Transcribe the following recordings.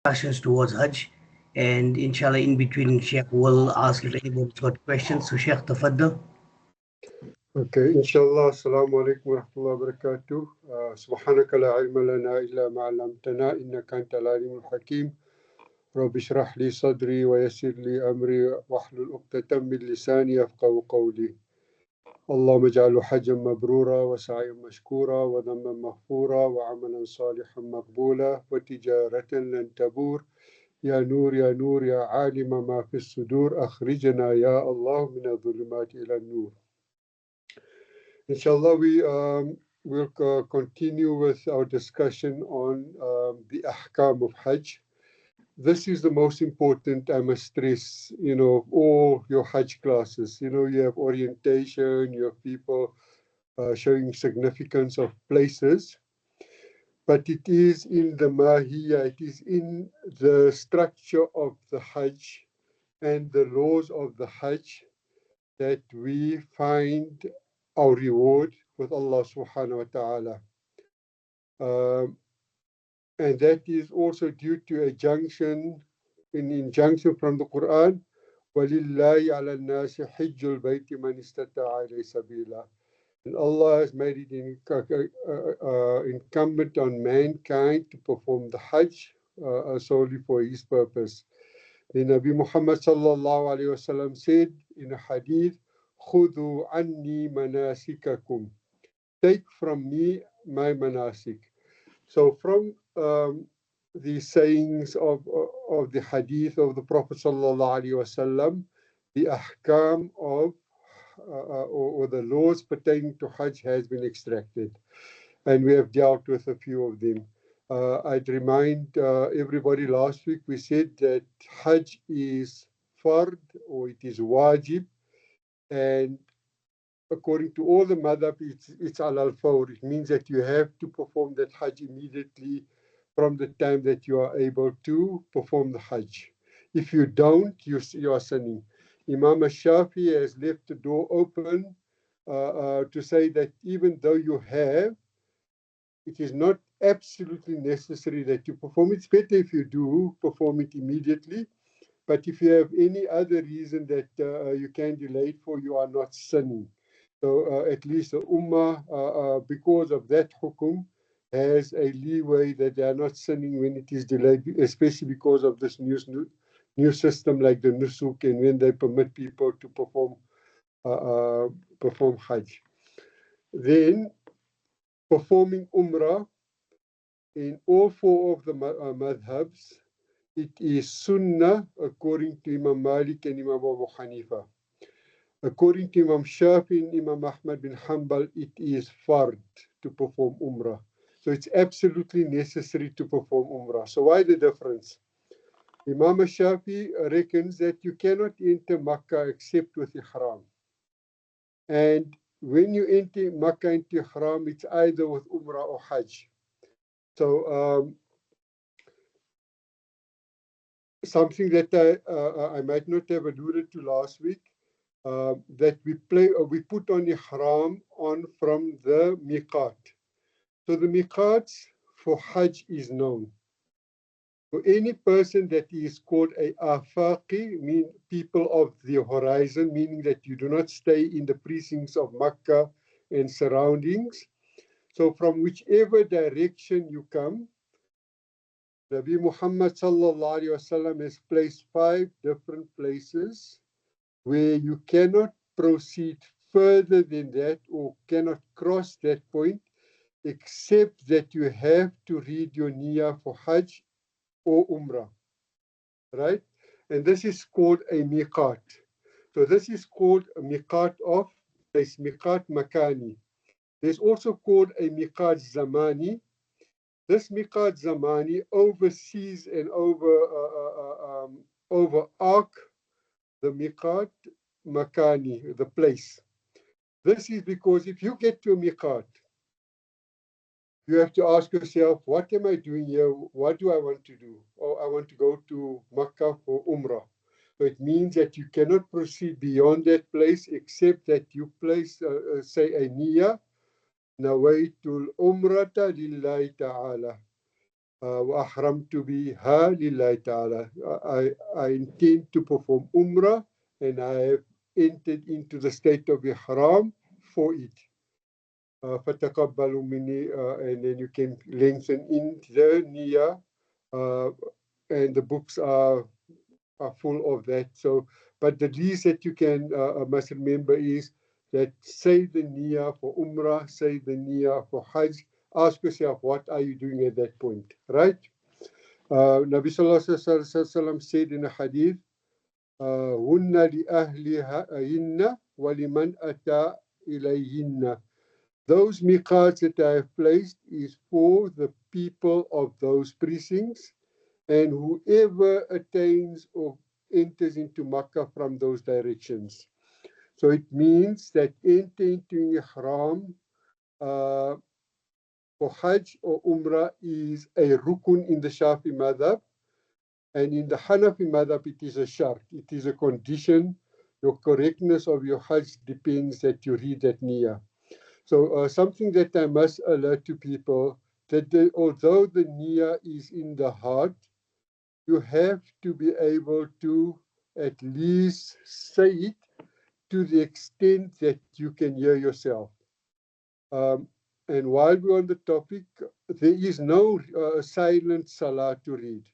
discussions towards Hajj. And inshallah, in between, Sheikh will ask if anybody's got questions. So, Sheikh, tafaddal. Okay, inshallah. Assalamu alaikum wa rahmatullahi wa barakatuh. Subhanaka la ilma lana illa ma 'allamtana innaka antal alimul hakim. Rabbi shrah li sadri wa yassir li amri wahlul 'uqdatam min lisani yafqahu qawli. اللهم اجعله حجا مبرورا وسعيا مشكورا وذنبا مغفورا وعملا صالحا مقبولا وتجارة لن تبور يا نور يا نور يا عالم ما في الصدور أخرجنا يا الله من الظلمات إلى النور. Inshallah, we will continue with our discussion on the ahkam of Hajj. This is the most important, I must stress, of all your Hajj classes. You have orientation, you have people showing significance of places, but it is in the mahiyya, it is in the structure of the Hajj and the laws of the Hajj that we find our reward with Allah subhanahu wa ta'ala. And that is also due to an injunction from the Quran, وَلِلَّهِ عَلَى النَّاسِ حِجُّ الْبَيْتِ مَنِ اسْتَطَاعَ إِلَيْهِ سَبِيلًا. And Allah has made it incumbent on mankind to perform the Hajj solely for His purpose. The Nabi Muhammad sallallahu alayhi wasallam said in a hadith, خُذُوا عَنِّي مَنَاسِكَكُمْ. Take from me my manasik. So from the sayings of the hadith of the Prophet sallallahu alaihi wasallam, the ahkam of or the laws pertaining to Hajj has been extracted, and we have dealt with a few of them. I'd remind everybody, last week we said that Hajj is fard, or it is wajib, and according to all the madhab, it's al-fawr. It means that you have to perform that Hajj immediately from the time that you are able to perform the Hajj. If you don't, you are sinning. Imam Shafi has left the door open to say that even though you have, it is not absolutely necessary that you perform. It's better if you do perform it immediately. But if you have any other reason that you can delay it for, you are not sinning. So at least the Ummah, because of that hukum, has a leeway that they are not sinning when it is delayed, especially because of this new system like the nusuk, and when they permit people to perform Hajj. Then performing Umrah in all four of the madhabs, it is sunnah according to Imam Malik and Imam Abu Hanifa. According to Imam Shafi and Imam Ahmad bin Hanbal, it is fard to perform Umrah. So it's absolutely necessary to perform Umrah. So why the difference? Imam Shafi reckons that you cannot enter Makkah except with Ihram. And when you enter Makkah into Ihram, it's either with Umrah or Hajj. So something that I might not have alluded to last week, that we put on ihram on from the miqat. So the miqats for Hajj is known. For any person that is called a afaqi, mean people of the horizon, meaning that you do not stay in the precincts of Makkah and surroundings. So from whichever direction you come, Nabi Muhammad sallallahu alaihi wasallam has placed 5 different places where you cannot proceed further than that or cannot cross that point, except that you have to read your niyyah for Hajj or Umrah, right? And this is called a miqat. So this is called a miqat of place, miqat makani. There's also called a miqat zamani. This miqat zamani oversees and over arc the miqat makani, the place. This is because if you get to a miqat, you have to ask yourself, what am I doing here? What do I want to do? Oh, I want to go to Makkah for Umrah. So it means that you cannot proceed beyond that place except that you place, say, a niyyah, nawaitul umrata lillahi ta'ala. وأحرمت بها لله تعالى. I intend to perform Umrah and I have entered into the state of Ihram for it. فَتَقَبَّلُوا مِنِّي, and then you can lengthen in the niyyah, and the books are full of that. So, but the least that you can must remember is that say the niyyah for Umrah, say the niyyah for Hajj. Ask yourself, what are you doing at that point, right? Nabi Sallallahu Alaihi Wasallam said in a hadith, هُنَّ لِأَهْلِهِنَّ وَلِمَنْ أَتَى إِلَيْهِنَّ. Those miqats that I have placed is for the people of those precincts, and whoever attains or enters into Makkah from those directions. So it means that entering into Ihram for Hajj or Umrah is a rukun in the Shafi madhab, and in the Hanafi madhab it is a shart, it is a condition. Your correctness of your Hajj depends that you read that niyyah. So something that I must alert to people, that although the niyyah is in the heart, you have to be able to at least say it to the extent that you can hear yourself. And while we're on the topic, there is no silent salah to read.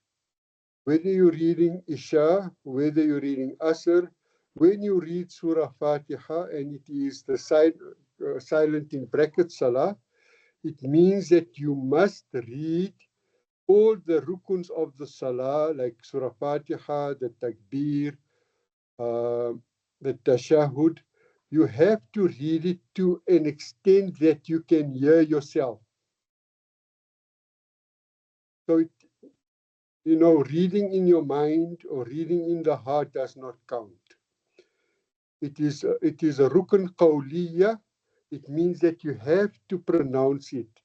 Whether you're reading Isha, whether you're reading Asr, when you read Surah Fatiha and it is the silent in brackets salah, it means that you must read all the rukuns of the salah, like Surah Fatiha, the takbir, the tashahud. You have to read it to an extent that you can hear yourself. So, reading in your mind or reading in the heart does not count. It is a rukun qawliya. It means that you have to pronounce it.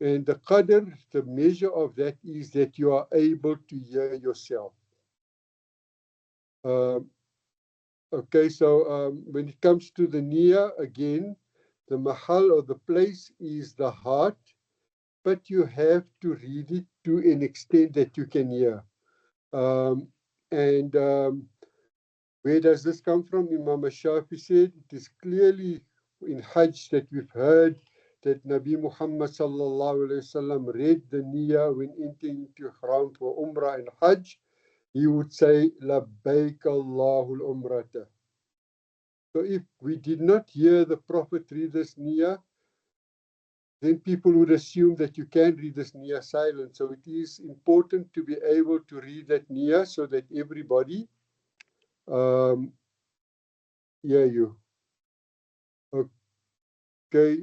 And the qadr, the measure of that is that you are able to hear yourself. Okay, so when it comes to the niyyah, again, the mahal or the place is the heart, but you have to read it to an extent that you can hear. Where does this come from? Imam Shafi said it is clearly in Hajj that we've heard that Nabi Muhammad sallallahu alaihi wasallam read the niyyah when entering into Ihram for Umrah and Hajj. He would say, Labbaik Allahul Umrata. So if we did not hear the Prophet read this niyyah, then people would assume that you can read this niyyah silent. So it is important to be able to read that niyyah so that everybody hear you. Okay,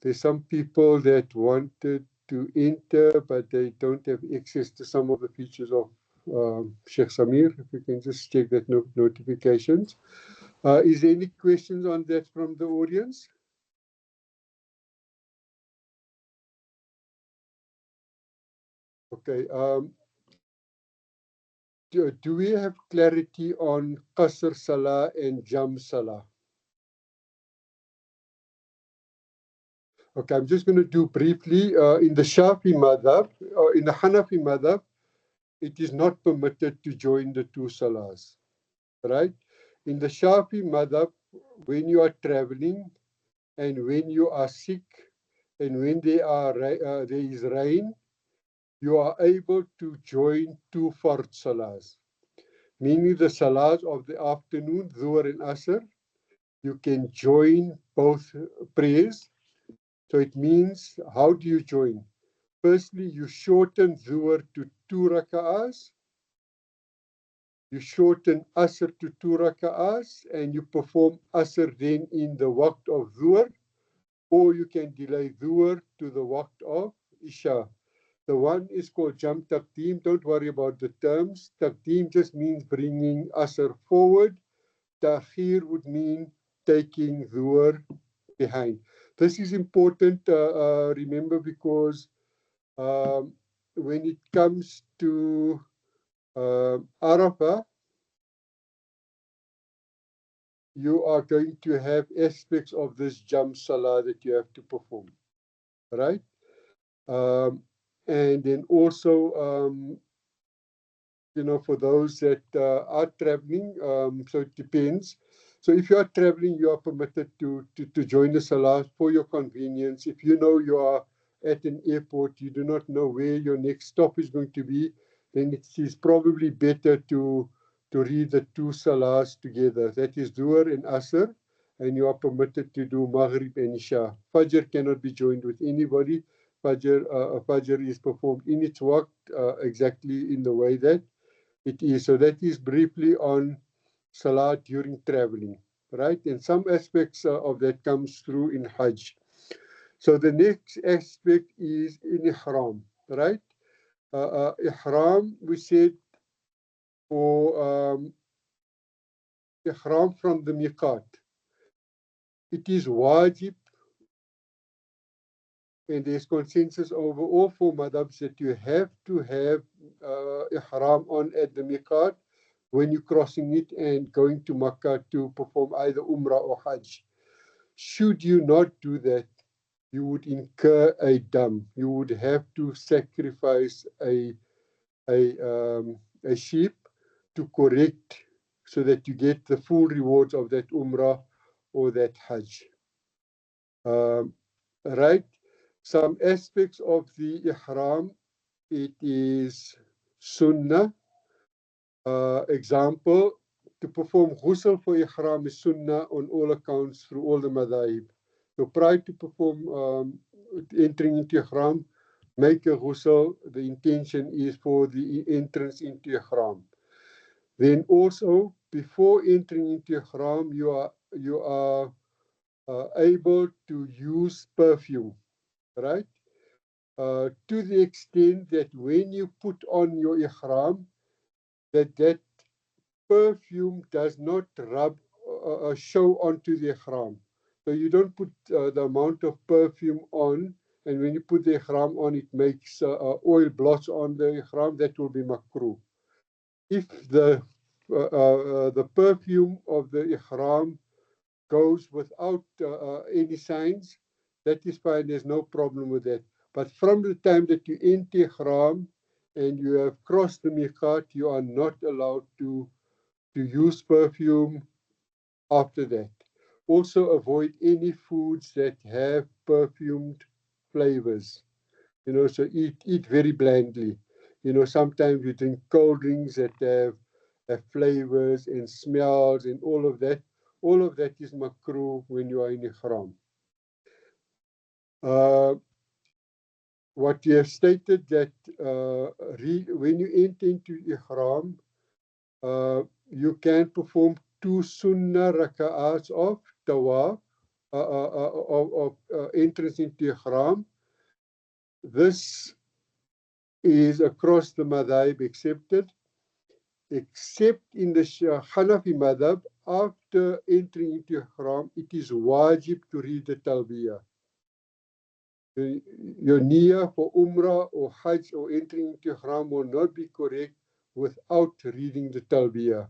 there's some people that wanted to enter, but they don't have access to some of the features of Sheikh Samir. If you can just check that notifications. Is there any questions on that from the audience? Okay. Do we have clarity on Qasr Salah and Jam Salah? Okay, I'm just going to do briefly. In the Shafi madhab, or in the Hanafi madhab, it is not permitted to join the two salahs, right? In the Shafi madhab, when you are traveling and when you are sick and when there is rain, you are able to join two fard salahs, meaning the salahs of the afternoon, Dhuhr and Asr. You can join both prayers. So it means, how do you join? Firstly, you shorten Dhuhr to 2 raka'ahs. You shorten Asr to 2 raka'ahs, and you perform Asr then in the waqt of Dhuhr, or you can delay Dhuhr to the waqt of Isha. The one is called Jam Taqdeem. Don't worry about the terms. Taqdeem just means bringing Asr forward. Ta'khir would mean taking Dhuhr behind. This is important, remember, because when it comes to Arafah, you are going to have aspects of this Jam Salah that you have to perform, right? And then also, for those that are traveling, so it depends. So if you are traveling, you are permitted to join the salah for your convenience. If you know you are at an airport, you do not know where your next stop is going to be, then it is probably better to read the two salahs together. That is Dhuhr and Asr, and you are permitted to do Maghrib and Isha. Fajr cannot be joined with anybody. Fajr is performed in its waqt, exactly in the way that it is. So that is briefly on salah during traveling, right? And some aspects of that comes through in Hajj. So the next aspect is in Ihram, right? Ihram, we said for Ihram from the Miqat, it is wajib, and there's consensus over all four madhabs that you have to have Ihram on at the Miqat when you're crossing it and going to Makkah to perform either Umrah or Hajj. Should you not do that, you would incur a dam. You would have to sacrifice a sheep to correct so that you get the full rewards of that Umrah or that Hajj. Right? Some aspects of the Ihram, it is Sunnah. Example, to perform ghusl for Ihram is Sunnah on all accounts through all the madhaib. So prior to perform entering into Ihram, make a ghusl. The intention is for the entrance into Ihram. Then also, before entering into Ihram, you are able to use perfume, right? To the extent that when you put on your Ihram, that perfume does not rub show onto the Ihram. So you don't put the amount of perfume on, and when you put the Ihram on, it makes oil blots on the Ihram. That will be makruh. If the perfume of the Ihram goes without any signs, that is fine. There's no problem with that. But from the time that you enter Ihram and you have crossed the Miqat, you are not allowed to use perfume after that. Also avoid any foods that have perfumed flavors. So eat very blandly. Sometimes you drink cold drinks that have flavors and smells and all of that. All of that is makruh when you are in Ihram. What you have stated that when you enter into Ihram, you can perform 2 sunnah raka'ats of tawaf, of entrance into Ihram. This is across the madhab accepted, except in the Hanafi madhab. After entering into Ihram, it is wajib to read the talbiyah. Your niyyah for Umrah or Hajj or entering into Ihram will not be correct without reading the talbiyah.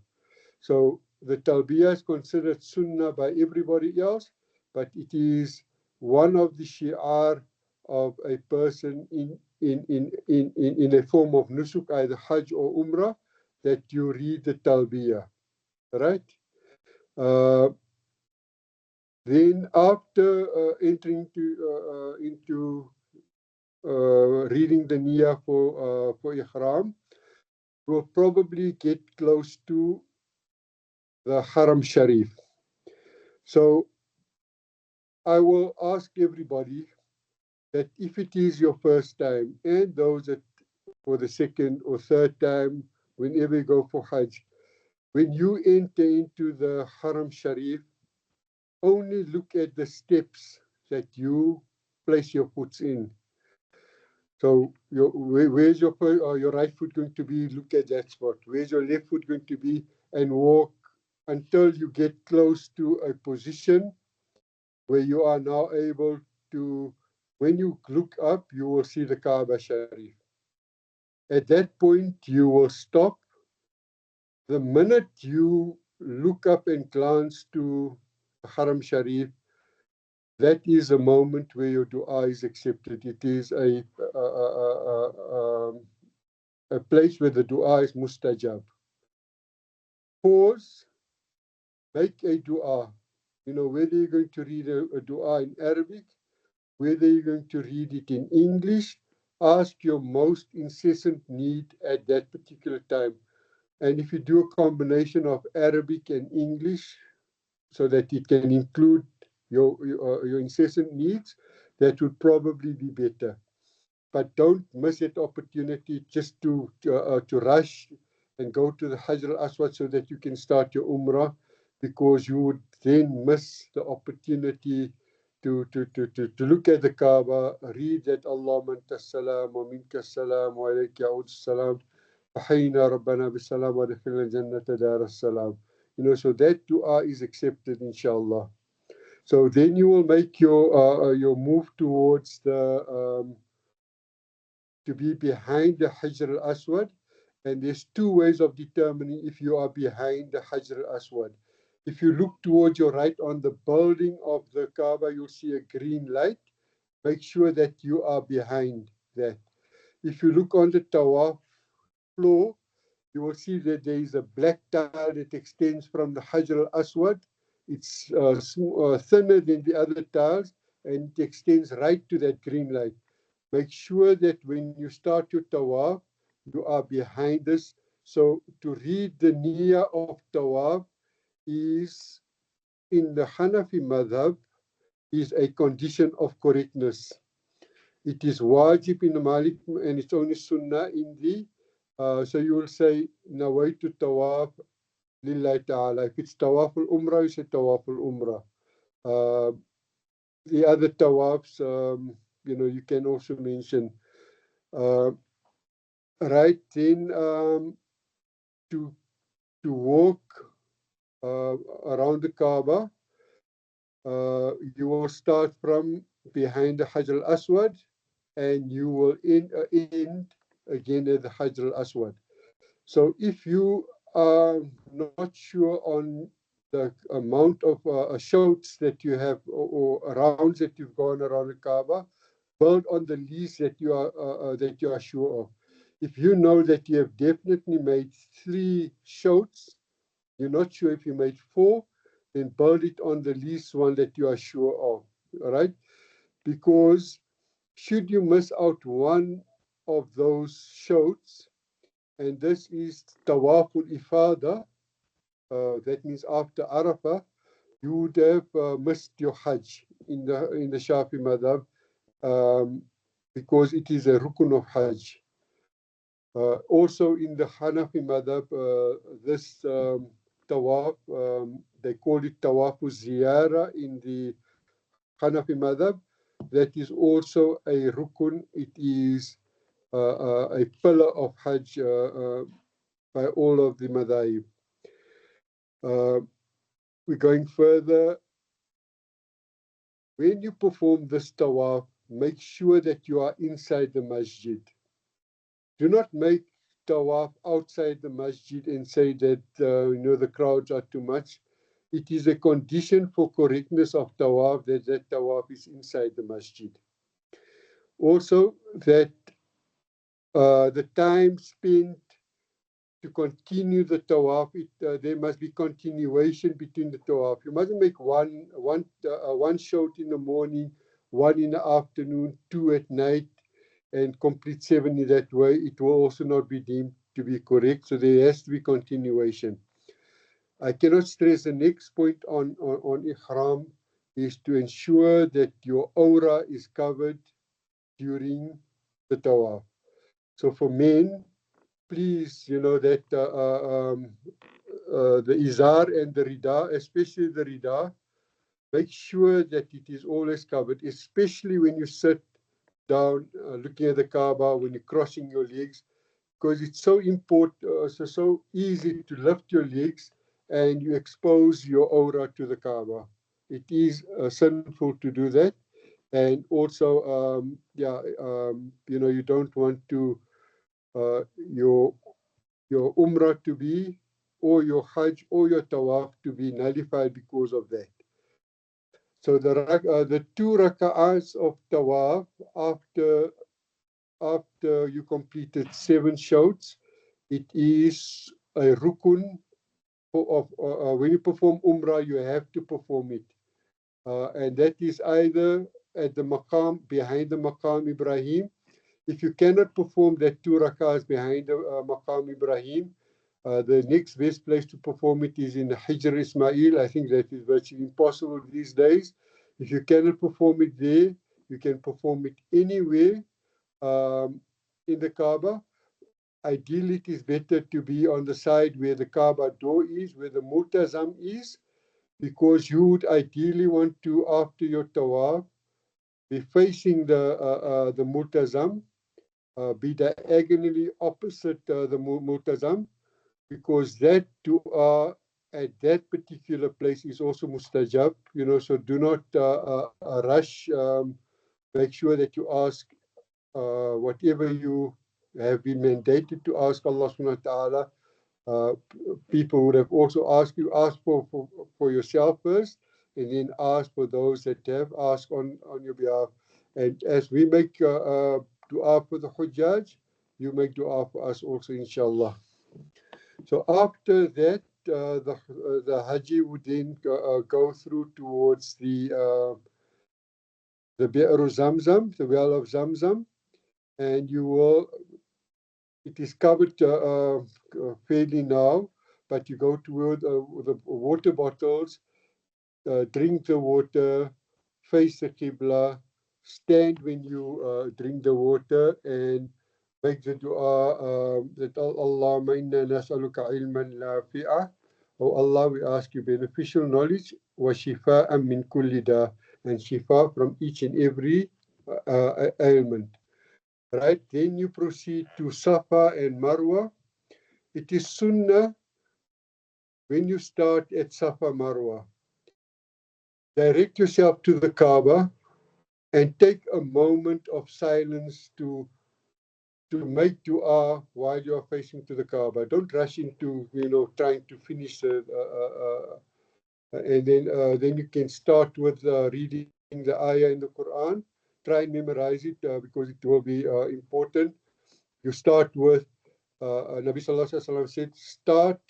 So the talbiyah is considered sunnah by everybody else, but it is one of the shi'ar of a person in a form of nusuk, either Hajj or Umrah, that you read the talbiyah, right? Then after entering into reading the niyyah for Ihram, we'll probably get close to the Haram Sharif. So I will ask everybody that if it is your first time, and those that for the second or third time, whenever you go for Hajj, when you enter into the Haram Sharif, only look at the steps that you place your foot in. So where's your right foot going to be? Look at that spot. Where's your left foot going to be? And walk until you get close to a position where you are now able to, when you look up, you will see the Kaaba Sharif. At that point, you will stop. The minute you look up and glance to Haram Sharif, that is a moment where your dua is accepted. It is a place where the dua is mustajab. Pause, make a dua. You know, whether you're going to read a dua in Arabic, whether you're going to read it in English, ask your most incessant need at that particular time. And if you do a combination of Arabic and English so that it can include your incessant needs, that would probably be better. But don't miss that opportunity just to rush and go to the Hajar al-Aswad so that you can start your Umrah, because you would then miss the opportunity to look at the Kaaba, read that Allahumma anta salam wa minka salam wa alayka ya'ud salam wa hayna rabbana bisalam wa adkhilna jannata dar salam. You know, so that dua is accepted, inshallah. So then you will make your move towards the to be behind the Hajar al-Aswad. And there's two ways of determining if you are behind the Hajar al-Aswad. If you look towards your right on the building of the Kaaba, you'll see a green light. Make sure that you are behind that. If you look on the Tawaf floor, you will see that there is a black tile that extends from the Hajar al-Aswad. It's thinner than the other tiles, and it extends right to that green light. Make sure that when you start your tawaf, you are behind this. So to read the niyyah of tawaf is, in the Hanafi madhab, is a condition of correctness. It is wajib in the Malik, and it's only sunnah in the, so you will say, nawaitu tawaf lillahi ta'ala. If it's tawaf al-umrah, you say tawaf al-umrah. The other tawafs, you know, you can also mention. Right, then to walk around the Kaaba, you will start from behind the Hajar al-Aswad, and you will end again at the Hajar al-Aswad. So if you are not sure on the amount of shots that you have or rounds that you've gone around the Kaaba, build on the least that you are sure of. If you know that you have definitely made 3 shots, you're not sure if you made 4, then build it on the least one that you are sure of. All right? Because should you miss out one of those shots, and this is Tawaful Ifada, that means after Arafah, you would have missed your Hajj in the Shafi madhab, because it is a rukun of Hajj. Also in the Hanafi madhab, this tawaf, they call it tawafu ziyara in the Hanafi madhab. That is also a rukun. It is a pillar of Hajj by all of the madhaib. We're going further. When you perform this tawaf, make sure that you are inside the masjid. Do not make tawaf outside the masjid and say that the crowds are too much. It is a condition for correctness of tawaf that tawaf is inside the masjid. Also, that the time spent to continue the tawaf, there must be continuation between the tawaf. You mustn't make one shot in the morning, 1 in the afternoon, 2 at night, and complete 7 in that way. It will also not be deemed to be correct. So there has to be continuation. I cannot stress the next point on ihram is to ensure that your aura is covered during the tawaf. So for men, please, that the izar and the rida, especially the rida, make sure that it is always covered, especially when you sit down looking at the Kaaba, when you're crossing your legs, because it's so important, so easy to lift your legs and you expose your aura to the Kaaba. It is sinful to do that. And also, you don't want to your umrah to be, or your hajj or your tawaf to be nullified because of that. So the 2 raka'ahs of tawaf after you completed 7 shouts, it is a rukun when you perform umrah, you have to perform it. And that is either at the maqam, behind the maqam Ibrahim. If you cannot perform that 2 rak'ahs behind the maqam Ibrahim, the next best place to perform it is in the Hijr Ismail. I think that is virtually impossible these days. If you cannot perform it there, you can perform it anywhere in the Kaaba. Ideally, it is better to be on the side where the Kaaba door is, where the Multazam is, because you would ideally want to, after your tawaf, be facing the Multazam, be diagonally opposite the Multazam, because that dua at that particular place is also mustajab, so do not rush. Make sure that you ask whatever you have been mandated to ask Allah subhanahu wa ta'ala. People would have also asked you, ask for yourself first, and then ask for those that have asked on your behalf. And as we make dua for the Hujjaj, you make dua for us also, inshallah. So after that, the Haji would then go through towards the Bi'r Zamzam, the well of Zamzam, and it is covered fairly now, but you go toward the water bottles, drink the water, face the Qibla, stand when you drink the water, and make the dua that Allahumma inna nas'aluka ilman nafi'ah. Oh Allah, we ask you beneficial knowledge, wa shifa'an min kulli da, and shifa from each and every ailment. Right, then you proceed to Safa and Marwa. It is sunnah when you start at Safa Marwa, direct yourself to the Kaaba and take a moment of silence to make dua while you are facing to the Kaaba. Don't rush into trying to finish and then you can start with reading the ayah in the Quran. Try and memorize it because it will be important. You start with Nabi Sallallahu Alaihi Wasallam said, start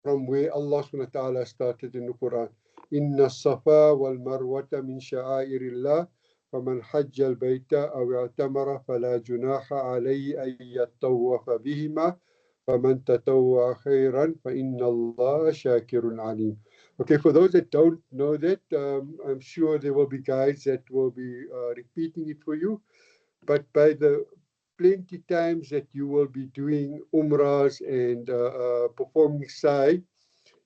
from where Allah subhanahu wa ta'ala started in the Quran. Inna safa wal marwata min sha'airillah faman hajja al-bayta aw i'tamara fala junaha alayhi an yattawafa bihima faman tatawwa khairan fa inna Allah shakirun alim. Okay, for those that don't know that, I'm sure there will be guides that will be repeating it for you. But by the plenty times that you will be doing umrahs and performing sa'i,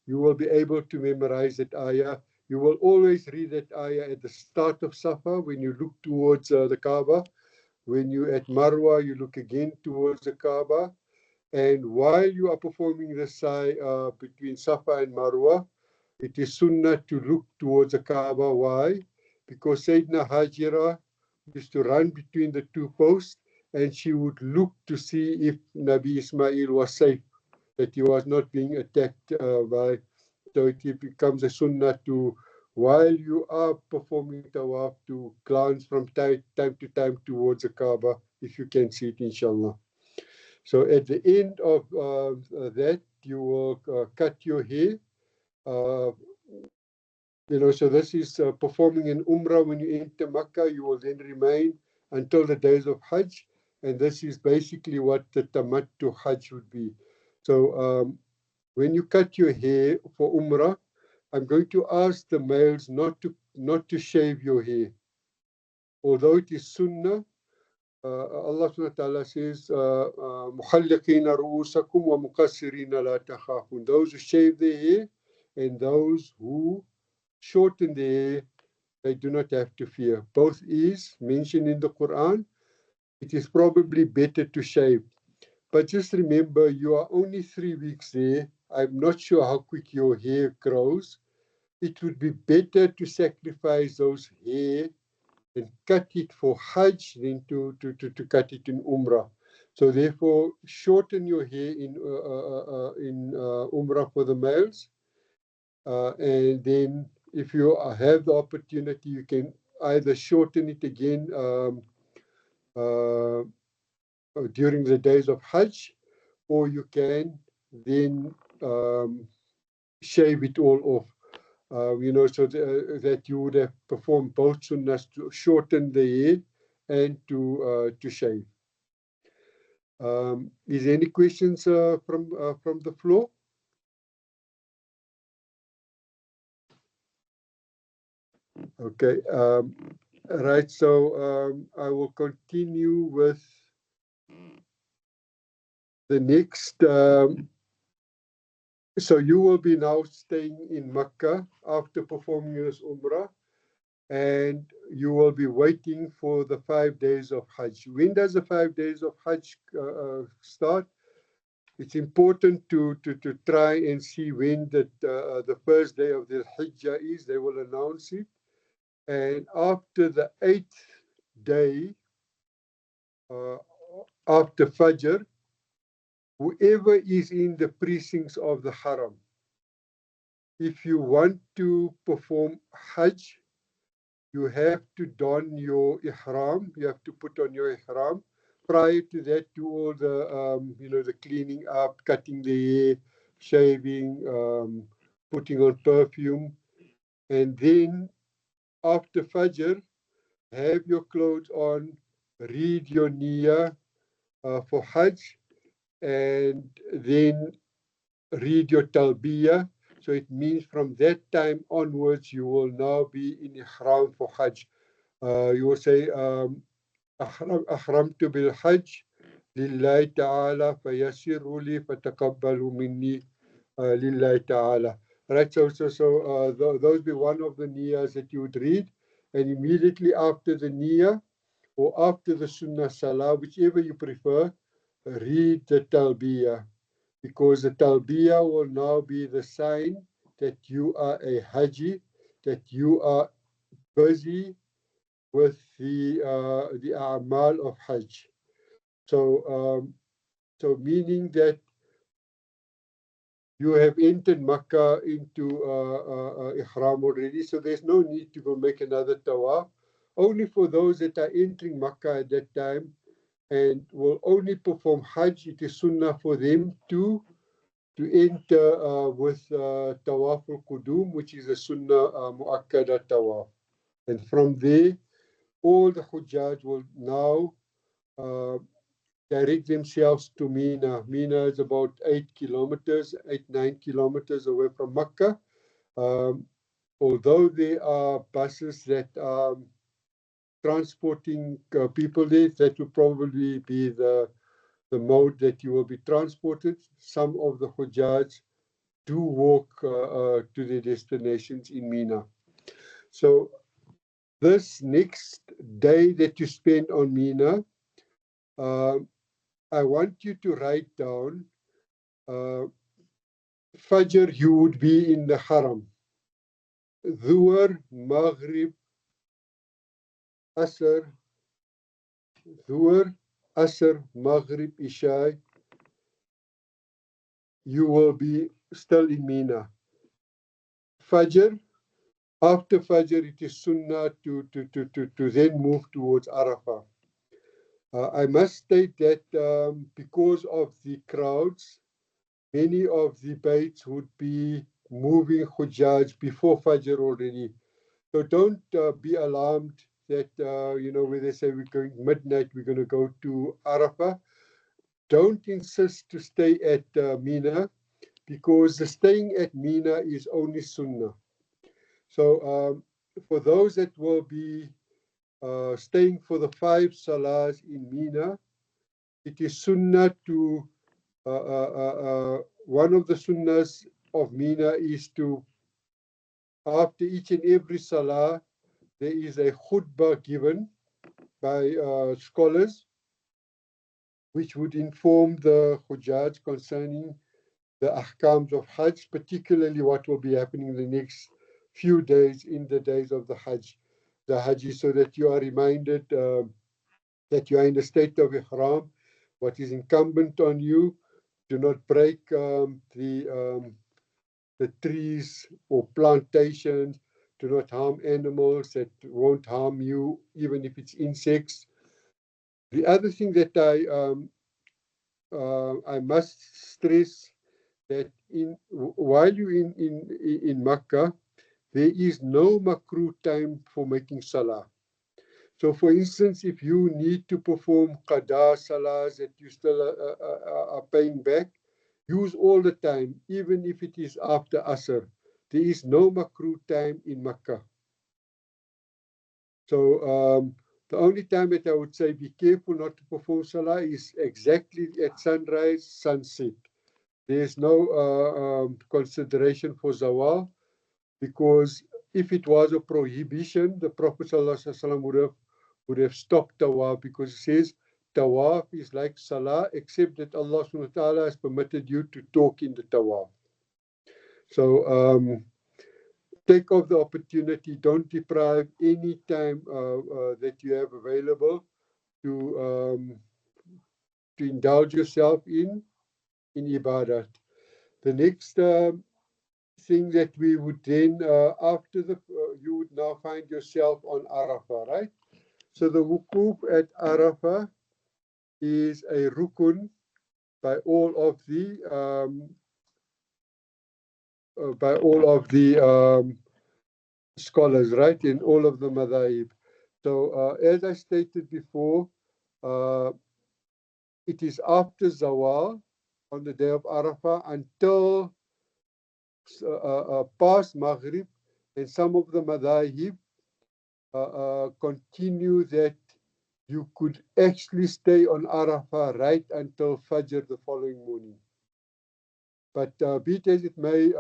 you will be able to memorize that ayah. You will always read that ayah at the start of Safa when you look towards the Kaaba. When you're at Marwa, you look again towards the Kaaba. And while you are performing the sa'i between Safa and Marwa, it is sunnah to look towards the Kaaba. Why? Because Sayyidina Hajira used to run between the 2 posts, and she would look to see if Nabi Ismail was safe, that he was not being attacked by. So it becomes a sunnah to, while you are performing tawaf, to glance from time to time towards the Kaaba, if you can see it, inshallah. So at the end of that, you will cut your hair. So this is performing an umrah. When you enter Makkah, you will then remain until the days of Hajj, and this is basically what the tamattu Hajj would be. So when you cut your hair for umrah, I'm going to ask the males not to shave your hair, although it is sunnah. Allah subhanahu wa ta'ala says, "Muhalliqina ru'usakum wa muqassirina la takhafun." Those who shave their hair and those who shorten their hair, they do not have to fear. Both is mentioned in the Quran. It is probably better to shave. But just remember, you are only 3 weeks there. I'm not sure how quick your hair grows. It would be better to sacrifice those hair and cut it for Hajj than to cut it in Umrah. So therefore, shorten your hair in Umrah for the males, and then if you have the opportunity, you can either shorten it again during the days of Hajj, or you can then shave it all off. So that you would have performed both sunnahs, to shorten the hair and to shave. Is there any questions from the floor? Okay. Right. So I will continue with the next. So you will be now staying in Mecca after performing this Umrah, and you will be waiting for the 5 days of Hajj. When does the 5 days of Hajj start? It's important to try and see when the first day of the Hijjah is. They will announce it. And after the 8th day, after Fajr, whoever is in the precincts of the Haram, if you want to perform Hajj, you have to don your ihram. You have to put on your ihram. Prior to that, do all the the cleaning up, cutting the hair, shaving, putting on perfume, and then after Fajr, have your clothes on, read your niyyah for Hajj, and then read your talbiyah. So it means from that time onwards, you will now be in ihram for Hajj. You will say, أحرمت بالحج لله تعالى فيسر لي فتقبلوا مني لله تعالى. Right, so those be one of the niyyahs that you would read, and immediately after the niyyah or after the sunnah salah, whichever you prefer, read the talbiyah, because the talbiyah will now be the sign that you are a haji, that you are busy with the a'mal of Hajj. So meaning that you have entered Makkah into ihram already, so there's no need to go make another tawaf. Only for those that are entering Makkah at that time and will only perform Hajj, it is sunnah for them to enter with tawaf al-qudum, which is a sunnah mu'akkada tawaf. And from there, all the Hujjaj will now direct themselves to Mina. Mina is about 9 kilometers away from Mecca. Although there are buses that are transporting people there, that will probably be the mode that you will be transported. Some of the Hujjaj do walk to their destinations in Mina. So this next day that you spend on Mina, I want you to write down Fajr, you would be in the Haram. Dhuhr, Maghrib, Asr, Dhuhr, Asr, Maghrib, Isha, you will be still in Mina. Fajr, after Fajr, it is Sunnah to then move towards Arafah. I must state that because of the crowds, many of the baits would be moving Hujjaj before Fajr already. So don't be alarmed that, where they say we're going midnight, we're going to go to Arafah. Don't insist to stay at Mina, because the staying at Mina is only Sunnah. So for those that will be staying for the 5 salahs in Mina, it is Sunnah to one of the sunnahs of Mina is to, after each and every salah, there is a khutbah given by scholars, which would inform the Hujjaj concerning the ahkams of Hajj, particularly what will be happening in the next few days, in the days of the Hajj, so that you are reminded that you are in the state of ihram, what is incumbent on you. Do not break the trees or plantations. do not harm animals, that won't harm you, even if it's insects. The other thing that I must stress that while you're in Makkah, there is no makruh time for making salah. So, for instance, if you need to perform qada salahs that you still are paying back, use all the time, even if it is after Asr. There is no makruh time in Makkah. So the only time that I would say be careful not to perform salah is exactly at sunrise, sunset. There's no consideration for zawal, because if it was a prohibition, the Prophet ﷺ would have stopped tawaf, because he says tawaf is like salah, except that Allah subhanahu wa ta'ala has permitted you to talk in the tawaf. So take off the opportunity. Don't deprive any time that you have available to indulge yourself in ibadat. The next thing that we would then, after you would now find yourself on Arafah, right? So the wukuf at Arafah is a rukun by all of the scholars, right, in all of the madhaib. So as I stated before, it is after zawal on the day of Arafah until past Maghrib, and some of the madhaib continue that you could actually stay on Arafah right until Fajr the following morning. But be it as it may,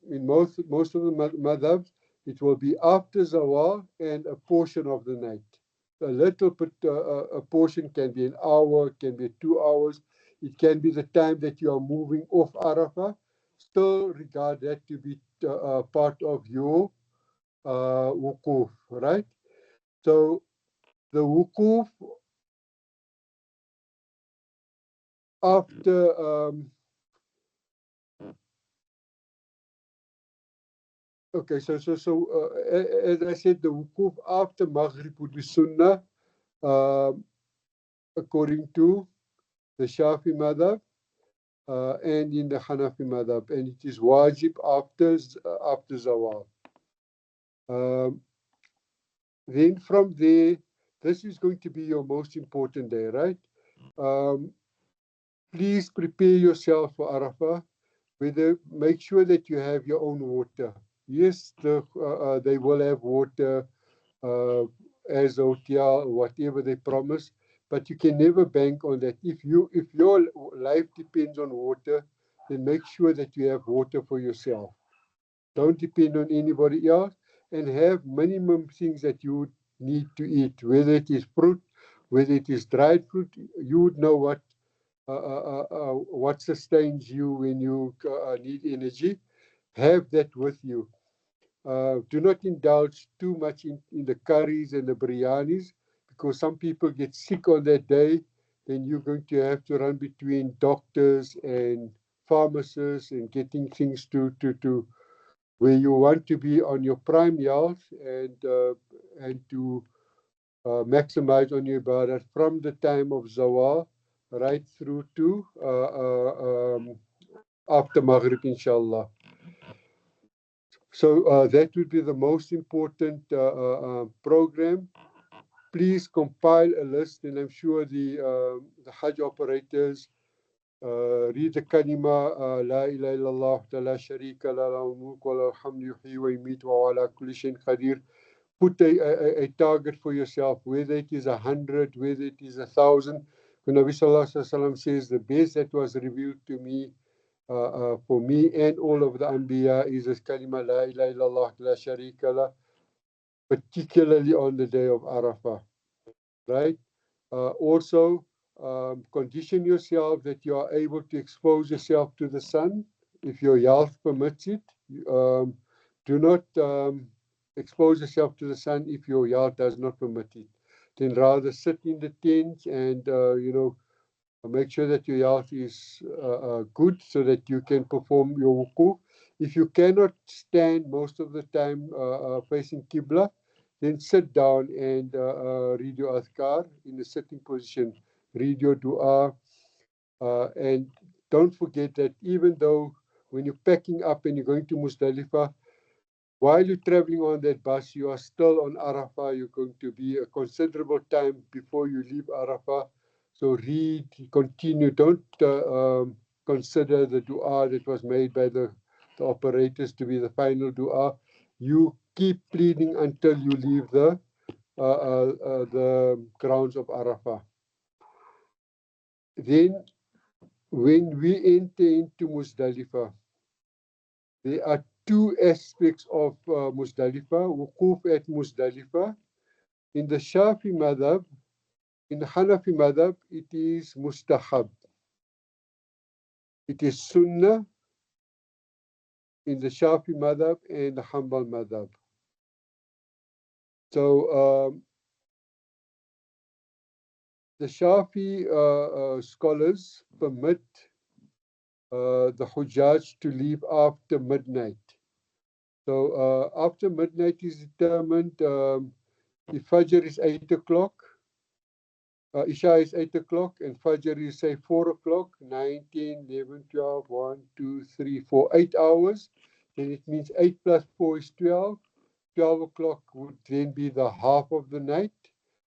in most of the madhabs, it will be after zawal and a portion of the night. A little bit, a portion can be an hour, can be 2 hours. It can be the time that you are moving off Arafah. Still regard that to be part of your wukuf, right? So the wukuf after okay, so as I said, the wukuf after Maghrib would be sunnah, according to the Shafi madhab and in the Hanafi madhab, and it is wajib after zawal. Then from there, this is going to be your most important day, right? Please prepare yourself for Arafah. Make sure that you have your own water. Yes, they will have water as OTR, whatever they promise, but you can never bank on that. If your life depends on water, then make sure that you have water for yourself. Don't depend on anybody else, and have minimum things that you would need to eat, whether it is fruit, whether it is dried fruit. You would know what sustains you when you need energy. Have that with you. Do not indulge too much in the curries and the biryanis, because some people get sick on that day. Then you're going to have to run between doctors and pharmacists and getting things to where you want to be on your prime health and to maximize on your ibadat from the time of zawal right through to after Maghrib, inshallah. So that would be the most important program. Please compile a list, and I'm sure the Hajj operators read the kalima La ilaha illallah la sharika la lahu mulk wa lahu alhamdu yuhyi wa yumiitu wa ala kulli shay'in qadir. Put a target for yourself, whether it is 100, whether it is 1,000. When Nabi Sallallahu Alaihi Wasallam says the best that was revealed to me, for me and all of the Anbiya, is this kalima La ilaha illallah la sharika la, particularly on the day of Arafah, right? Also, condition yourself that you are able to expose yourself to the sun if your health permits it. Do not expose yourself to the sun if your health does not permit it. Then rather sit in the tent and make sure that your health is good so that you can perform your wukuf. If you cannot stand most of the time facing Qibla, then sit down and read your adhkar in a sitting position. Read your dua. And don't forget that even though when you're packing up and you're going to Muzdalifah, while you're traveling on that bus, you are still on Arafah. You're going to be a considerable time before you leave Arafah. So read, continue. Don't consider the dua that was made by the operators to be the final dua. You keep pleading until you leave the grounds of Arafah. Then, when we enter into Muzdalifah, there are two aspects of Muzdalifah, wuquf at Muzdalifah. In the Shafi madhab, in the Hanafi madhab, it is mustahab. It is sunnah in the Shafi madhab and the Hanbal madhab. So the Shafi scholars permit the Hujjaj to leave after midnight. So after midnight is determined, if Fajr is 8 o'clock, Isha is 8 o'clock, and Fajr is, say, 4 o'clock, 9, 10, 11, 12, 1, 2, 3, 4, 8 hours. Then it means 8 plus 4 is 12. 12 o'clock would then be the half of the night.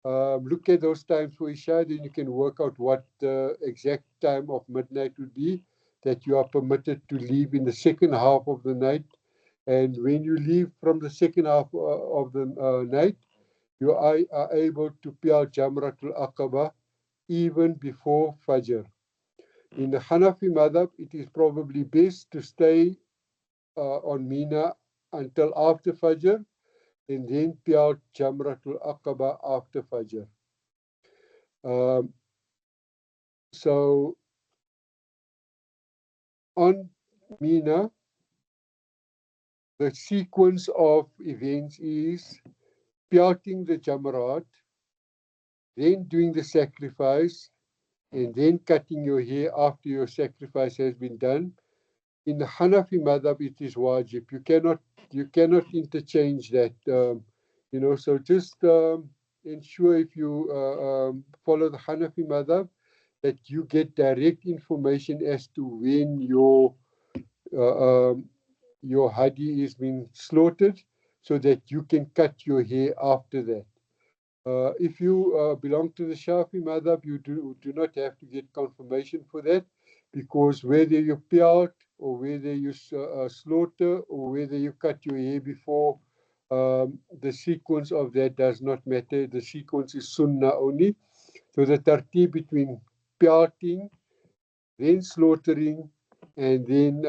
Look at those times for Isha, then you can work out what the exact time of midnight would be that you are permitted to leave in the second half of the night. And when you leave from the second half of the night, you are able to peel Jamratul Aqaba even before Fajr. In the Hanafi madhab, it is probably best to stay on Mina until after Fajr and then peel Jamratul Aqaba after Fajr. So on Mina, the sequence of events is pelting the Jamarat, then doing the sacrifice, and then cutting your hair after your sacrifice has been done. In the Hanafi madhab, it is wajib. You cannot interchange that. So just ensure if you follow the Hanafi madhab that you get direct information as to when your hadi is being slaughtered, so that you can cut your hair after that. If you belong to the Shafi madhab, you do not have to get confirmation for that, because whether you pelt or whether you slaughter or whether you cut your hair before, the sequence of that does not matter. The sequence is sunnah only. So the tartib between pelting, then slaughtering, and then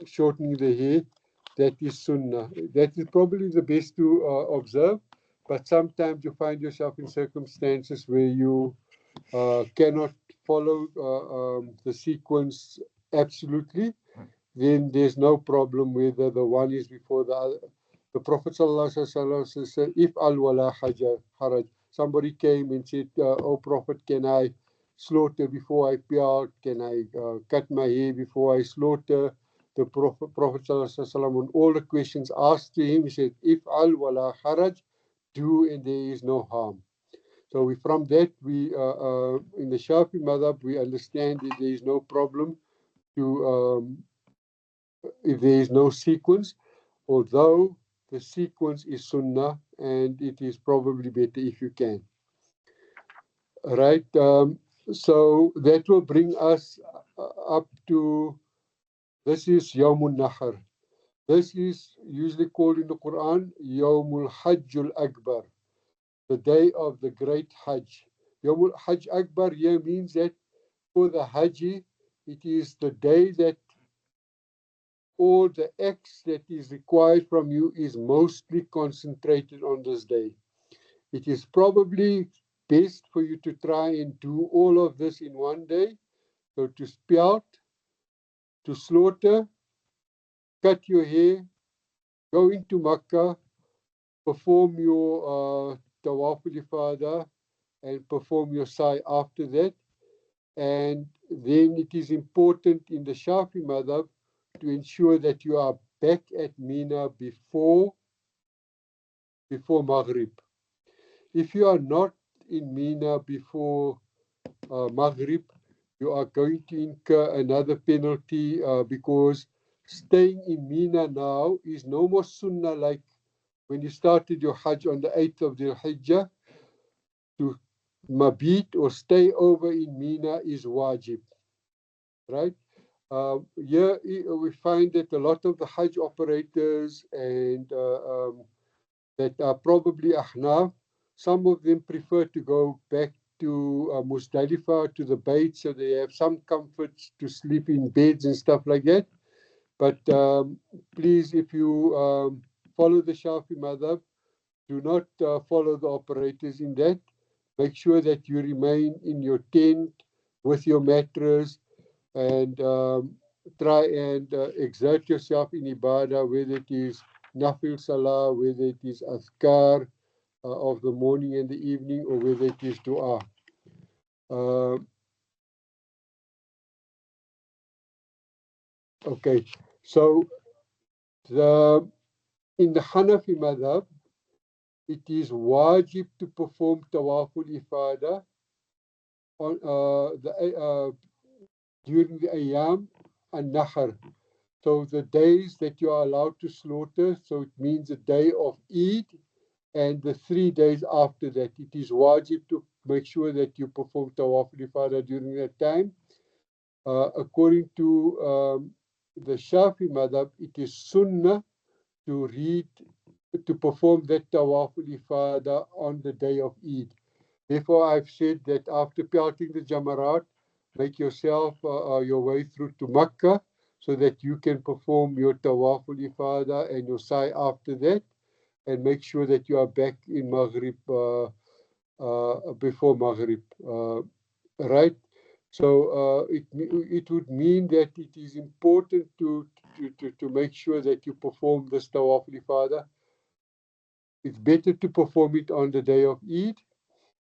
shortening the hair, that is sunnah. That is probably the best to observe. But sometimes you find yourself in circumstances where you cannot follow the sequence absolutely. Then there's no problem whether the one is before the other. The Prophet ﷺ said, "If al-wala haraj." Somebody came and said, "Oh Prophet, can I slaughter before I pelt? Can I cut my hair before I slaughter?" The Prophet ﷺ, on all the questions asked to him, he said, "If al-wala haraj," do, and there is no harm. So from that, we in the Shafi madhab, we understand that there is no problem to if there is no sequence, although the sequence is sunnah, and it is probably better if you can. Right. So that will bring us up to, this is Yawmul Nahr. This is usually called in the Quran Yawmul Hajjul Akbar, the day of the great Hajj. Yawmul Hajj Akbar here means that for the Haji, it is the day that all the acts that is required from you is mostly concentrated on this day. It is probably best for you to try and do all of this in one day. So to pelt, to slaughter, cut your hair, go into Makkah, perform your Tawaf al-Ifadah, and perform your Sa'i after that. And then it is important in the Shafi madhab to ensure that you are back at Mina before Maghrib. If you are not in Mina before Maghrib, you are going to incur another penalty because staying in Mina now is no more sunnah like when you started your Hajj on the 8th of Dhul Hijjah. To mabit or stay over in Mina is wajib, right? Here we find that a lot of the Hajj operators and that are probably Ahnaf, some of them prefer to go back to Muzdalifah, to the Bayt, so they have some comforts to sleep in beds and stuff like that. But please, if you follow the Shafi madhab, do not follow the operators in that. Make sure that you remain in your tent with your mattress and try and exert yourself in ibadah, whether it is nafil salah, whether it is azkar of the morning and the evening, or whether it is dua. Okay, so in the Hanafi madhab, it is wajib to perform tawaful ifada on during the ayam and nahar. So the days that you are allowed to slaughter, so it means the day of Eid and the 3 days after that. It is wajib to make sure that you perform tawaf al-ifada during that time. According to the Shafi madhab, it is sunnah to perform that tawaf al-ifada on the day of Eid. Therefore, I've said that after pelting the Jamarat, make yourself your way through to Makkah so that you can perform your tawaf al-ifada and your sa'i after that, and make sure that you are back in Maghrib before Maghrib, right? So it would mean that it is important to make sure that you perform this tawaf al-ifada. It's better to perform it on the day of Eid.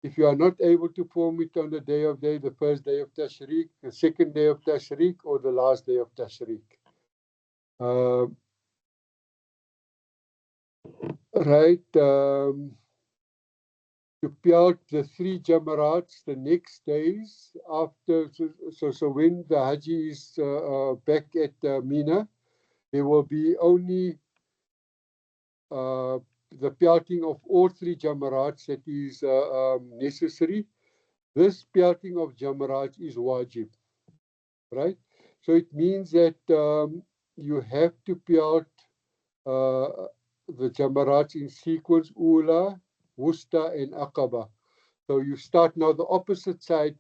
If you are not able to perform it on the day of day, the first day of Tashriq, the second day of Tashriq, or the last day of Tashriq. Right. To pelt the 3 Jamarats the next days after, so when the Haji is back at Mina, there will be only the pelting of all 3 Jamarats that is necessary. This pelting of Jamarats is wajib, right? So it means that you have to pelt the Jamarats in sequence, Ula, Wusta, and Aqaba. So you start now the opposite side.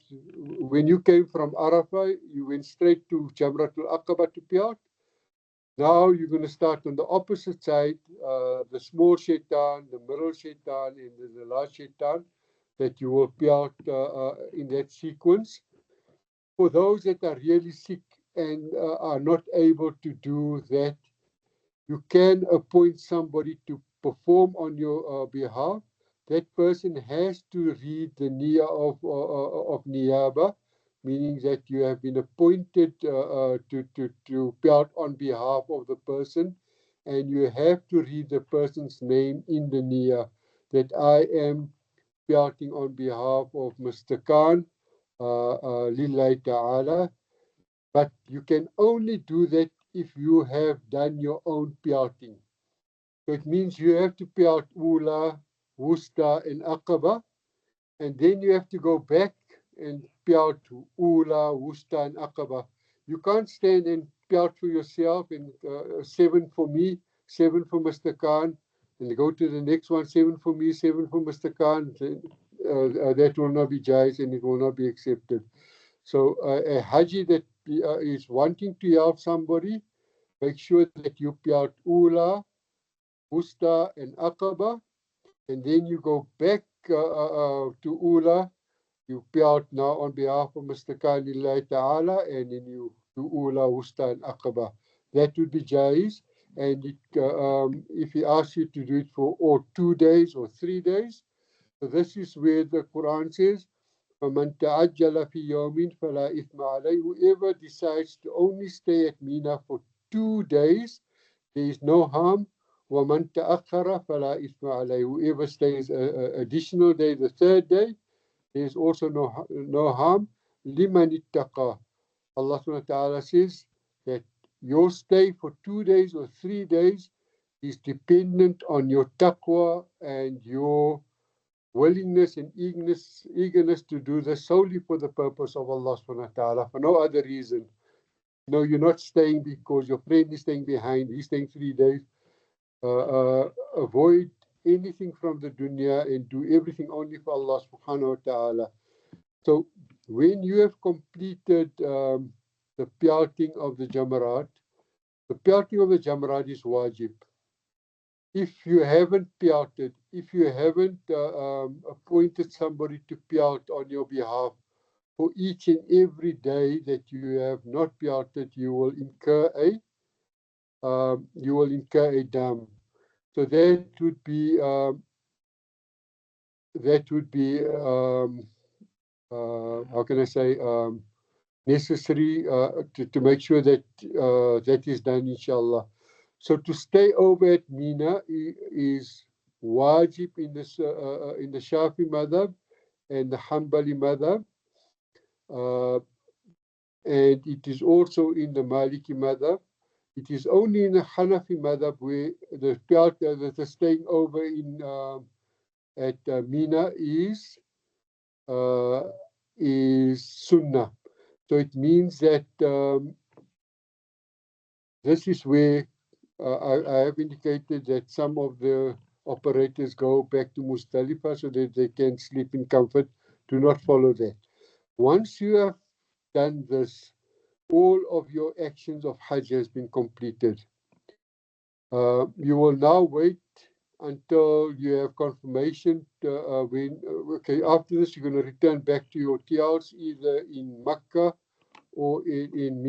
When you came from Arafah, you went straight to Jamratul Aqaba to pelt. Now you're going to start on the opposite side, the small shaitan, the middle shaitan, and the large shaitan, that you will pelt in that sequence. For those that are really sick and are not able to do that, you can appoint somebody to perform on your behalf. That person has to read the niyyah of niyaba, meaning that you have been appointed to pelt on behalf of the person, and you have to read the person's name in the niyyah, that I am pelting on behalf of Mr. Khan, lillahi ta'ala. But you can only do that if you have done your own pelting. So it means you have to pelt Ula, Wusta, and Aqaba, and then you have to go back and pelt Ula, Wusta, and Aqaba. You can't stand and pelt for yourself and 7 for me, 7 for Mr. Khan, and go to the next one, 7 for me, 7 for Mr. Khan. That will not be jais and it will not be accepted. So a Haji that is wanting to help somebody, make sure that you pelt Ula, Wusta, and Aqaba, and then you go back to Ula. You pelt now on behalf of Mr. Khan lillahi ta'ala, and then you do Ula, Wusta, and Aqaba. That would be jais. And if he asks you to do it for 2 days or 3 days, so this is where the Quran says, فَمَنْ تَعَجَّلَ فِي يَوْمٍ فَلَا إِثْمَ عَلَيْهِ. Whoever decides to only stay at Mina for 2 days, there is no harm. وَمَنْ تَأَخَّرَ فَلَا إِثْمَ عَلَيْهِ. Whoever stays an additional day, the 3rd day, there is also no harm. لِمَنِ اتَّقَى. Allah subhanahu wa ta'ala says that your stay for 2 days or 3 days is dependent on your taqwa and your willingness and eagerness to do this solely for the purpose of Allah subhanahu wa ta'ala, for no other reason. No, you're not staying because your friend is staying behind, he's staying 3 days. Avoid anything from the dunya and do everything only for Allah subhanahu wa ta'ala. So when you have completed the pelting of the jamarat, the pelting of the jamarat is wajib. If you haven't pelted, if you haven't appointed somebody to pelt on your behalf for each and every day that you have not pelted, you will incur a dam. So that would be how can I say, necessary to make sure that that is done, inshallah. So to stay over at Mina is wajib in the Shafi madhab and the Hanbali madhab, and it is also in the Maliki madhab. It is only in the Hanafi madhab where the staying over at Mina is sunnah. So it means that this is where I have indicated that some of the operators go back to Muzdalifah so that they can sleep in comfort. Do not follow that. Once you have done this, all of your actions of Hajj has been completed. You will now wait until you have confirmation. After this, you're going to return back to your hotels either in Makkah or in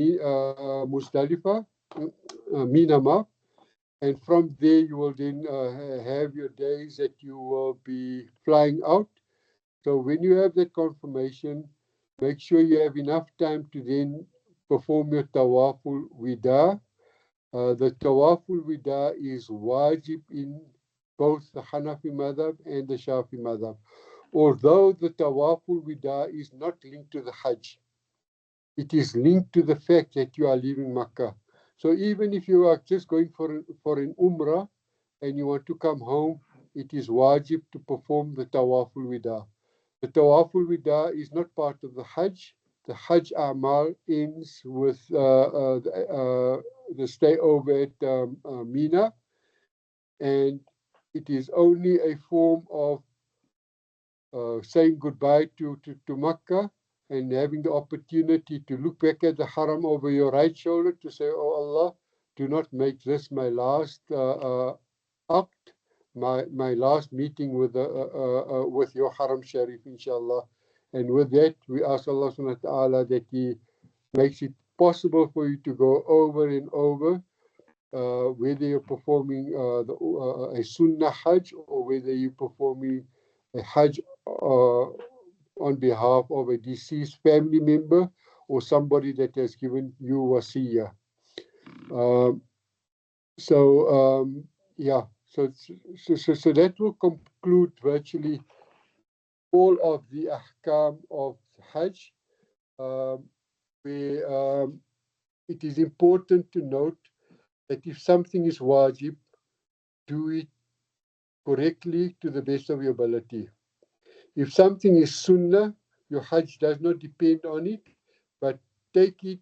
Muzdalifah, Mina. And from there, you will then have your days that you will be flying out. So when you have that confirmation, make sure you have enough time to then perform your Tawaful Wida. The Tawaful Wida is wajib in both the Hanafi madhab and the Shafi madhab. Although the Tawaful Wida is not linked to the Hajj, it is linked to the fact that you are leaving Makkah. So even if you are just going for an Umrah and you want to come home, it is wajib to perform the Tawaful Wida. The Tawaful Wida is not part of the Hajj. The Hajj Amal ends with the stay over at Mina, and it is only a form of saying goodbye to Makkah and having the opportunity to look back at the haram over your right shoulder to say, oh Allah, do not make this my last act, my last meeting with your haram sharif, inshallah. And with that, we ask Allah subhanahu wa ta'ala that He makes it possible for you to go over and over, whether you're performing a sunnah hajj or whether you're performing a hajj on behalf of a deceased family member or somebody that has given you wasiyah. So that will conclude virtually all of the ahkam of Hajj. Where it is important to note that if something is wajib, do it correctly to the best of your ability. If something is sunnah, your Hajj does not depend on it, but take it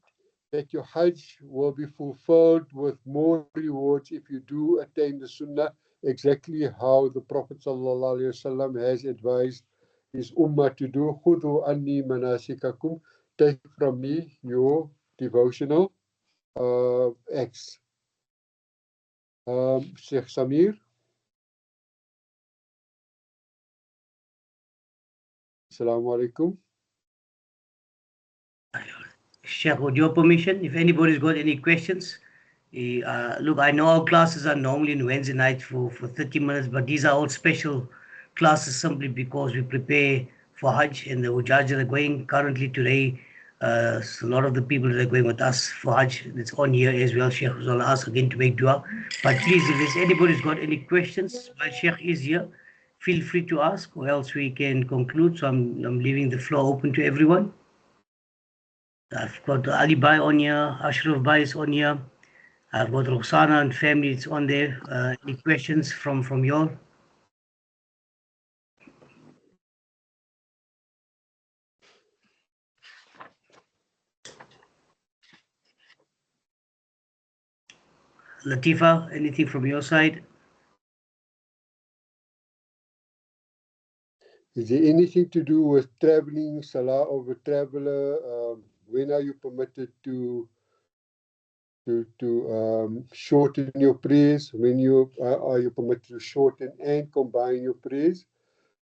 that your Hajj will be fulfilled with more rewards if you do attain the sunnah, exactly how the Prophet ﷺ has advised his ummah to do. Khudhu anni manasikakum, take from me your devotional acts. Sheikh Samir. Assalamu alaikum. Sheikh, with your permission, if anybody's got any questions, look, I know our classes are normally on Wednesday night for 30 minutes, but these are all special classes simply because we prepare for Hajj, and the Hujjaj are going currently today So a lot of the people that are going with us for Hajj, it's on here as well. Sheikh will ask again to make dua. But please, if there's anybody who's got any questions while Sheikh is here, feel free to ask, or else we can conclude. So I'm leaving the floor open to everyone. I've got Ali Bhai on here, Ashraf Bhai is on here. I've got Roxana and family, it's on there. Any questions from you all? Latifa, anything from your side? Is there anything to do with traveling, salah of a traveler? When are you permitted to shorten your prayers? When are you permitted to shorten and combine your prayers?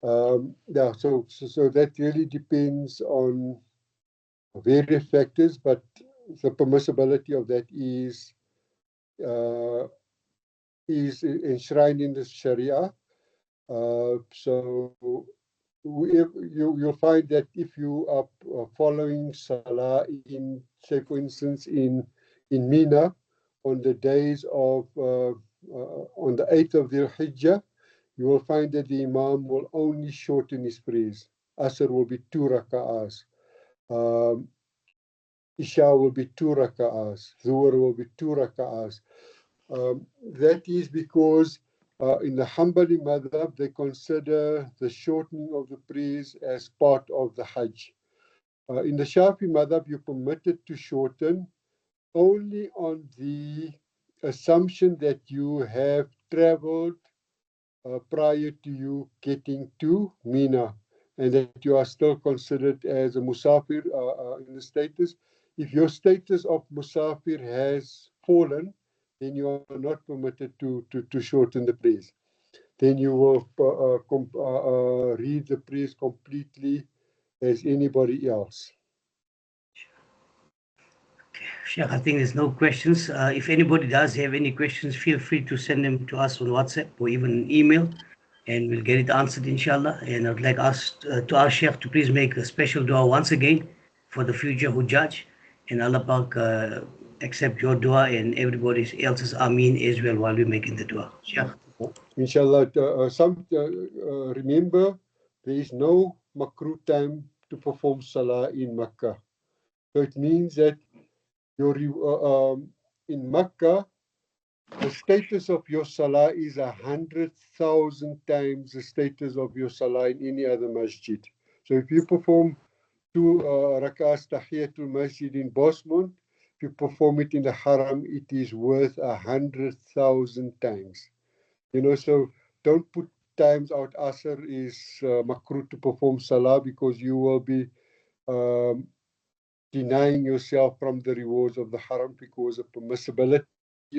Yeah, so that really depends on various factors, but the permissibility of that is enshrined in the Sharia. So you'll find that if you are following Salah in, say for instance, in Mina on the days of on the 8th of Dhul Hijjah, you will find that the Imam will only shorten his prayers. Asr will be 2 raka'ahs. Isha will be 2 raka'ahs. Zuhr will be 2 raka'ahs. That is because in the Hanbali madhab, they consider the shortening of the prayers as part of the Hajj. In the Shafi madhab, you're permitted to shorten only on the assumption that you have traveled prior to you getting to Mina, and that you are still considered as a musafir in the status. If your status of musafir has fallen, then you are not permitted to shorten the prayers. Then you will read the prayers completely as anybody else. Sheikh, I think there's no questions. If anybody does have any questions, feel free to send them to us on WhatsApp or even an email, and we'll get it answered, inshallah. And I'd like us to ask Sheikh to please make a special dua once again for the future Hujjaj, and Allah Pak accept your dua and everybody else's Ameen as well while we're making the dua. Sheikh. Inshallah, remember, there is no makruh time to perform salah in Makkah. So it means that in Makkah, the status of your salah is 100,000 times the status of your salah in any other masjid. So if you perform 2 rak'ahs tahiyatul masjid in Bosmont, if you perform it in the haram, it is worth 100,000 times. So don't put times out. Asr is makruh to perform salah because you will be denying yourself from the rewards of the haram, because the permissibility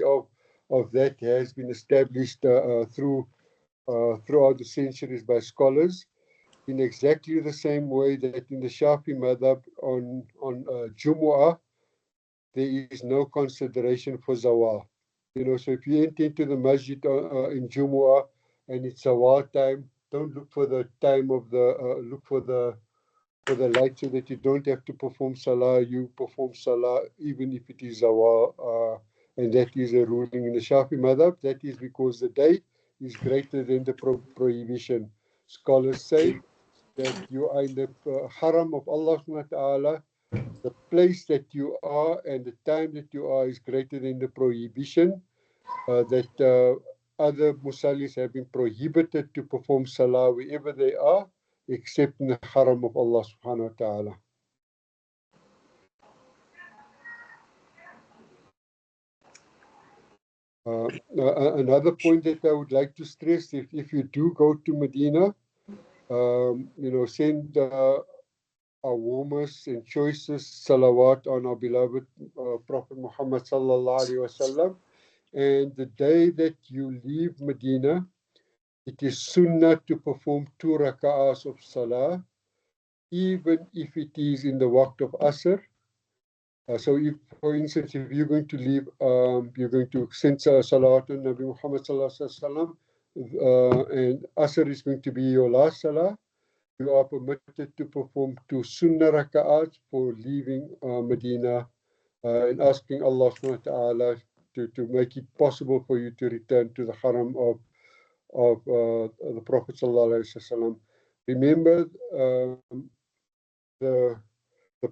of that has been established throughout the centuries by scholars, in exactly the same way that in the Shafi madhab on Jumu'ah, there is no consideration for zawal. So if you enter into the masjid in Jumu'ah and it's zawal time, don't look for the time of look for the light, so that you don't have to perform salah. You perform salah even if it is zawal, and that is a ruling in the Shafi madhab. That is because the day is greater than the prohibition. Scholars say that you are in the haram of Allah subhanahu wa ta'ala. The place that you are and the time that you are is greater than the prohibition, that other musallis have been prohibited to perform salah wherever they are, except in the haram of Allah subhanahu wa ta'ala. Another point that I would like to stress, if you do go to Medina, send our warmest and choicest salawat on our beloved Prophet Muhammad sallallahu alaihi wasallam. And the day that you leave Medina, it is sunnah to perform 2 raka'ahs of salah, even if it is in the waqt of Asr. So if, for instance, if you're going to leave, you're going to send salawat on Nabi Muhammad sallallahu alaihi wasallam, and Asr is going to be your last salah, you are permitted to perform 2 sunnah raka'at for leaving Medina and asking Allah subhanahu wa ta'ala to make it possible for you to return to the haram of the Prophet sallallahu alaihi wasallam. Remember the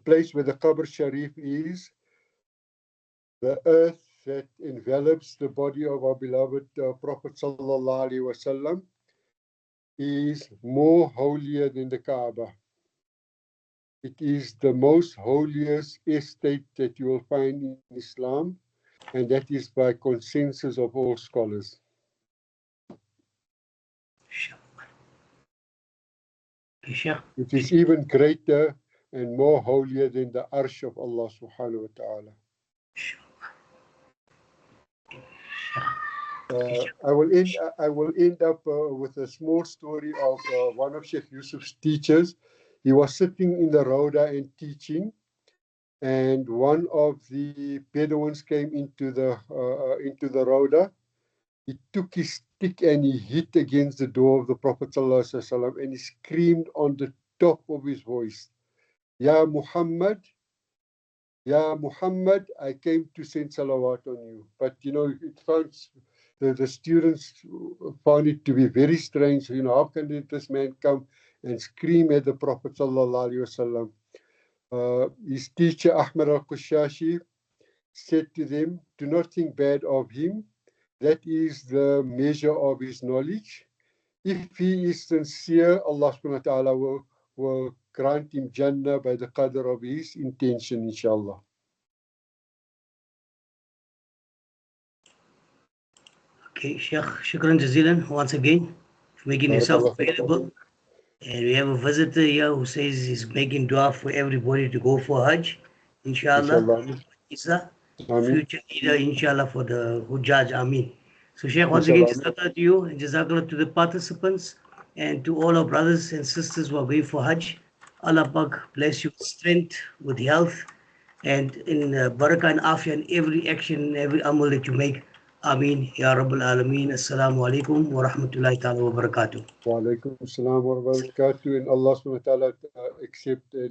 place where the Qabr Sharif is, the earth that envelops the body of our beloved Prophet sallallahu alaihi wasallam is more holier than the Kaaba. It is the most holiest estate that you will find in Islam, and that is by consensus of all scholars. It is even greater and more holier than the Arsh of Allah subhanahu wa ta'ala. I will end up with a small story of one of Sheikh Yusuf's teachers. He was sitting in the Rauda and teaching, and one of the Bedouins came into the Rauda. He took his stick and he hit against the door of the Prophet ﷺ, and he screamed on the top of his voice, Ya Muhammad, I came to send salawat on you. But the students found it to be very strange. How can this man come and scream at the Prophet ﷺ? His teacher Ahmad al-Qushashi said to them, do not think bad of him. That is the measure of his knowledge. If he is sincere, Allah subhanahu wa ta'ala will grant him Jannah by the qadr of his intention, inshallah. Okay, Sheikh, shukran jazilan once again for making yourself available. And we have a visitor here who says he's making dua for everybody to go for Hajj, inshallah. Isa, future leader, inshallah, for the Hujjaj, Ameen. So, Sheikh, once again, jazakallah to you, and jazakallah to the participants, and to all our brothers and sisters who are going for Hajj. Allah Pak bless you with strength, with health, and in barakah and afia in every action, every amal that you make. Ameen. Ya Rabbal Alameen. Assalamu alaikum wa rahmatullahi ta'ala wa barakatuh. Wa alaikum assalam wa barakatuh. And Allah subhanahu wa ta'ala accept and